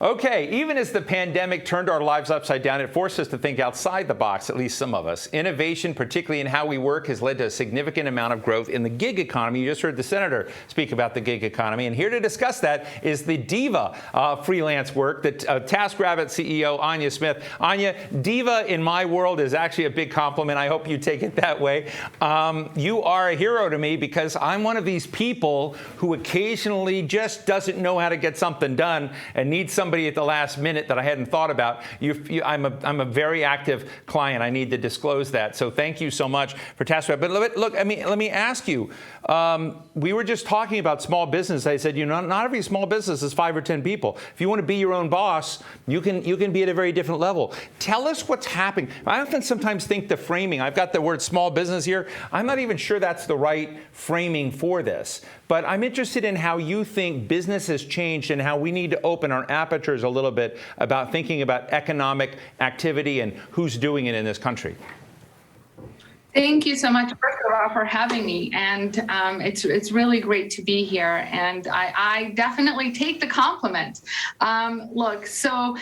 Okay, even as the pandemic turned our lives upside down, it forced us to think outside the box, at least some of us. Innovation, particularly in how we work, has led to a significant amount of growth in the gig economy. You just heard the senator speak about the gig economy. And here to discuss that is the diva freelance work, the TaskRabbit CEO, Ania Smith. Ania, diva in my world is actually a big compliment. I hope you take it that way. You are a hero to me because I'm one of these people who occasionally just doesn't know how to get something done and needs somebody at the last minute that I hadn't thought about. I'm a very active client. I need to disclose that. So thank you so much for TaskRabbit. But look, let me ask you. We were just talking about small business. I said, not every small business is 5 or 10 people. If you want to be your own boss, you can be at a very different level. Tell us what's happening. I often sometimes think the framing. I've got the word small business here. I'm not even sure that's the right framing for this. But I'm interested in how you think business has changed and how we need to open our apertures a little bit about thinking about economic activity and who's doing it in this country. Thank you so much, first of all, for having me. And it's really great to be here. And I definitely take the compliment. Look, so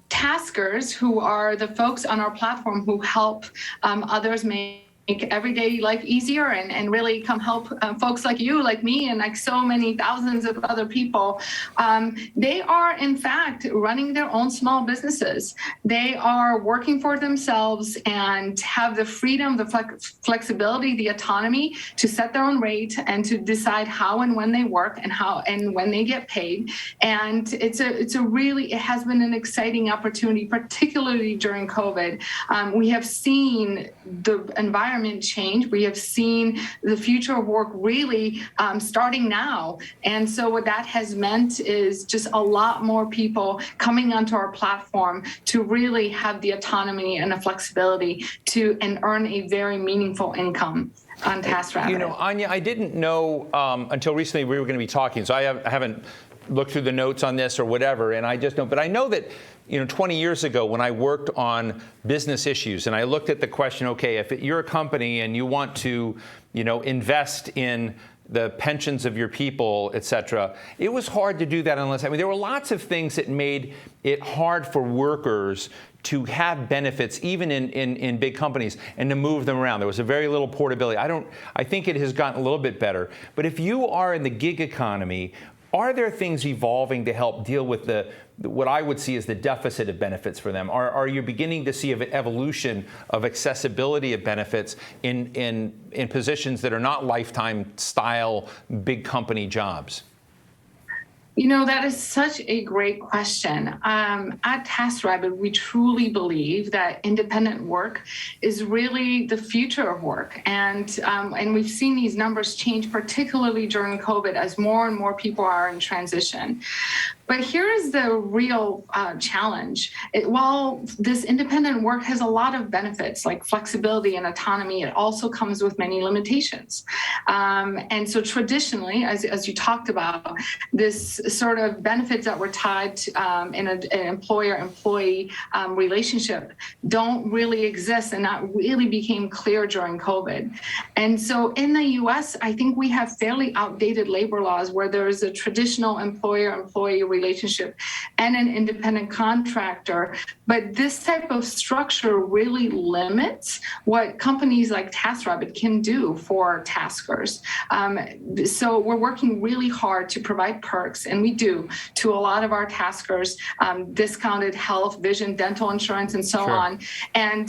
taskers, who are the folks on our platform who help others make everyday life easier and really come help folks like you, like me, and like so many thousands of other people. They are, in fact, running their own small businesses. They are working for themselves and have the freedom, the flexibility, the autonomy to set their own rate and to decide how and when they work and how and when they get paid. And it has been an exciting opportunity, particularly during COVID. We have seen the environment change. We have seen the future of work really starting now. And so what that has meant is just a lot more people coming onto our platform to really have the autonomy and the flexibility to and earn a very meaningful income on TaskRabbit. Ania, I didn't know until recently we were going to be talking, so I haven't looked through the notes on this or whatever, and I just know, but I know that 20 years ago when I worked on business issues and I looked at the question, okay, if you're a company and you want to, invest in the pensions of your people, et cetera, it was hard to do that unless, there were lots of things that made it hard for workers to have benefits, even in big companies, and to move them around. There was a very little portability. I think it has gotten a little bit better. But if you are in the gig economy, are there things evolving to help deal with what I would see as the deficit of benefits for them? Are you beginning to see an evolution of accessibility of benefits in positions that are not lifetime style big company jobs? That is such a great question. At TaskRabbit, we truly believe that independent work is really the future of work. And we've seen these numbers change, particularly during COVID, as more and more people are in transition. But here is the real challenge. While this independent work has a lot of benefits like flexibility and autonomy, it also comes with many limitations. And so traditionally, as you talked about, this sort of benefits that were tied to, in an employer-employee relationship don't really exist, and that really became clear during COVID. And so in the US, I think we have fairly outdated labor laws where there is a traditional employer-employee relationship and an independent contractor. But this type of structure really limits what companies like TaskRabbit can do for taskers. So we're working really hard to provide perks, and we do, to a lot of our taskers, discounted health, vision, dental insurance, and so on. And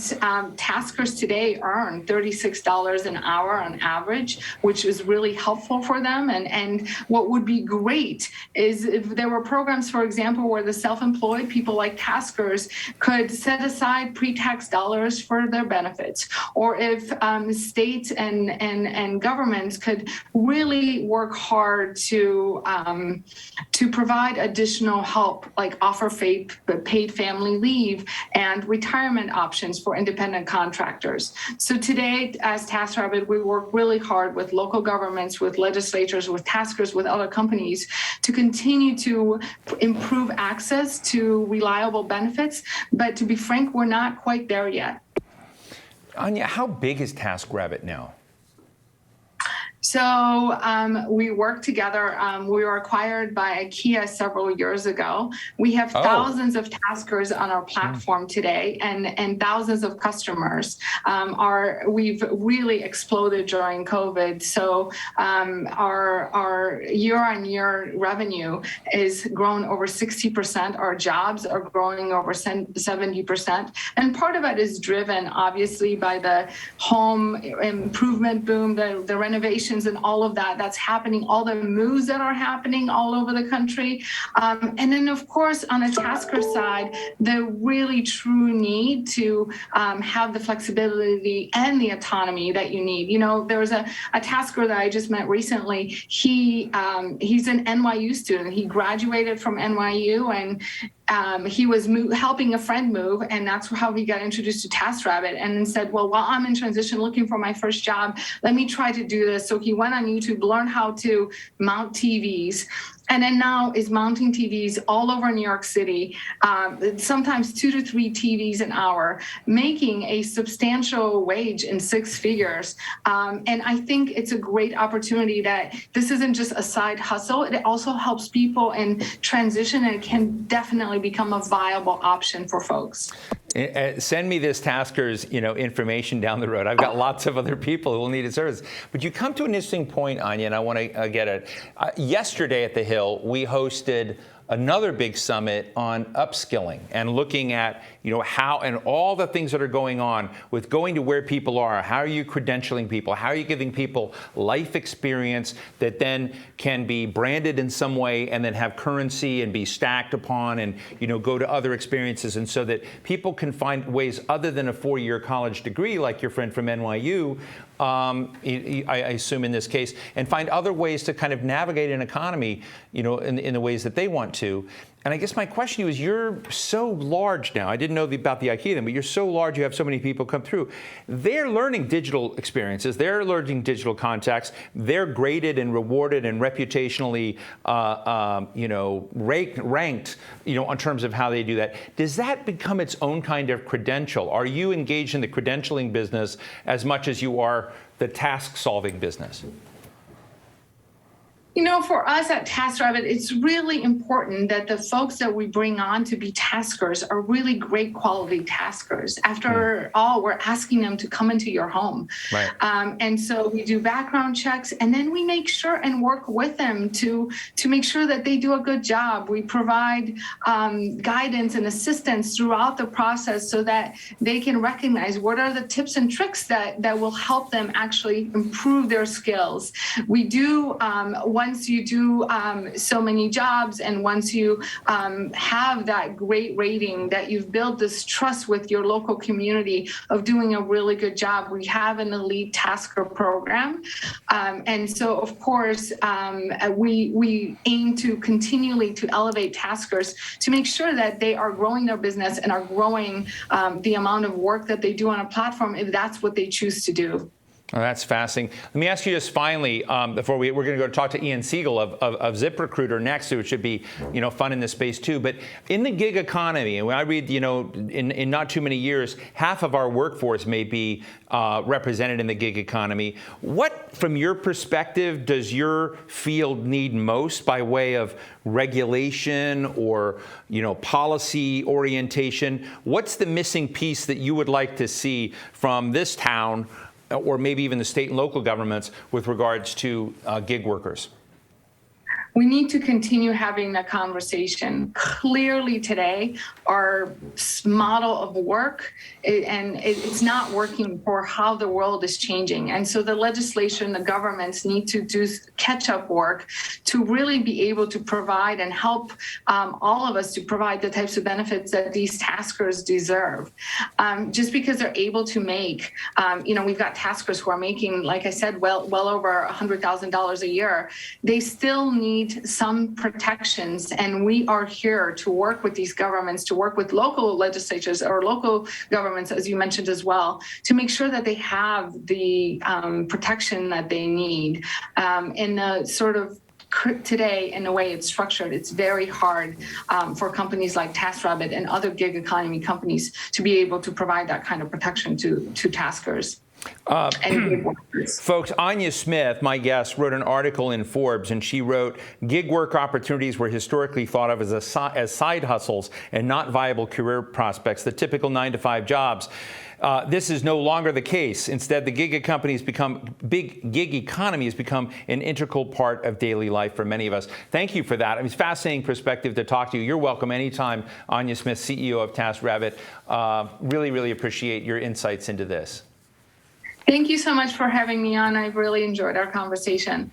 taskers today earn $36 an hour on average, which is really helpful for them. And what would be great is if there were programs, for example, where the self-employed people like taskers could set aside pre-tax dollars for their benefits, or if states and governments could really work hard to provide additional help, like offer paid family leave and retirement options for independent contractors. So today, as TaskRabbit, we work really hard with local governments, with legislatures, with taskers, with other companies to continue to improve access to reliable benefits. But to be frank, we're not quite there yet. Ania, how big is TaskRabbit now? So we work together. We were acquired by IKEA several years ago. We have thousands of taskers on our platform today, and thousands of customers. We've really exploded during COVID. So our year-on-year revenue is grown over 60%. Our jobs are growing over 70%, and part of it is driven obviously by the home improvement boom, the renovations and all of that that's happening, all the moves that are happening all over the country. And then, of course, on the tasker side, the really true need to have the flexibility and the autonomy that you need. You know, there was a tasker that I just met recently. He's an NYU student. He graduated from NYU, and he was helping a friend move, and that's how he got introduced to TaskRabbit, and then said, well, while I'm in transition looking for my first job, let me try to do this. So he went on YouTube, learned how to mount TVs, and then now is mounting TVs all over New York City, sometimes 2 to 3 TVs an hour, making a substantial wage in 6 figures. And I think it's a great opportunity that this isn't just a side hustle. It also helps people in transition, and it can definitely become a viable option for folks. Send me this tasker's, information down the road. I've got lots of other people who will need a service. But you come to an interesting point, Ania, and I want to get it. Yesterday at the Hill, we hosted another big summit on upskilling and looking at, how and all the things that are going on with going to where people are. How are you credentialing people? How are you giving people life experience that then can be branded in some way and then have currency and be stacked upon and, go to other experiences, and so that people can find ways other than a 4-year college degree like your friend from NYU, I assume in this case, and find other ways to kind of navigate an economy, in the ways that they want to. And I guess my question to you is, you're so large now. I didn't know about the IKEA, but you're so large, you have so many people come through. They're learning digital experiences. They're learning digital contacts. They're graded and rewarded and reputationally, ranked, in terms of how they do that. Does that become its own kind of credential? Are you engaged in the credentialing business as much as you are the task-solving business? For us at TaskRabbit, it's really important that the folks that we bring on to be taskers are really great quality taskers. After all, we're asking them to come into your home. Right. And so we do background checks, and then we make sure and work with them to make sure that they do a good job. We provide guidance and assistance throughout the process so that they can recognize what are the tips and tricks that will help them actually improve their skills. We do, once you do so many jobs, and once you have that great rating, that you've built this trust with your local community of doing a really good job, we have an elite tasker program. And so, of course, we aim to continually to elevate taskers to make sure that they are growing their business and are growing the amount of work that they do on a platform if that's what they choose to do. Oh, that's fascinating. Let me ask you just finally, before we're going to go talk to Ian Siegel of ZipRecruiter next, which should be, fun in this space too. But in the gig economy, and when I read, in not too many years, half of our workforce may be represented in the gig economy. What, from your perspective, does your field need most by way of regulation or, policy orientation? What's the missing piece that you would like to see from this town, or maybe even the state and local governments, with regards to gig workers? We need to continue having that conversation. Clearly today, our model of work, it's not working for how the world is changing. And so the legislation, the governments need to do catch-up work to really be able to provide and help all of us to provide the types of benefits that these taskers deserve. Just because they're able to make, we've got taskers who are making, like I said, well over $100,000 a year. They still need some protections, and we are here to work with these governments, to work with local legislatures or local governments, as you mentioned as well, to make sure that they have the protection that they need. In the sort of today, in the way it's structured, it's very hard for companies like TaskRabbit and other gig economy companies to be able to provide that kind of protection to taskers. and gig workers. Folks, Ania Smith, my guest, wrote an article in Forbes, and she wrote, gig work opportunities were historically thought of as side hustles and not viable career prospects, the typical 9-to-5 jobs. This is no longer the case. Instead, the gig economy has become an integral part of daily life for many of us. Thank you for that. I mean, it's a fascinating perspective to talk to you. You're welcome anytime, Ania Smith, CEO of TaskRabbit. Really, really appreciate your insights into this. Thank you so much for having me on. I've really enjoyed our conversation.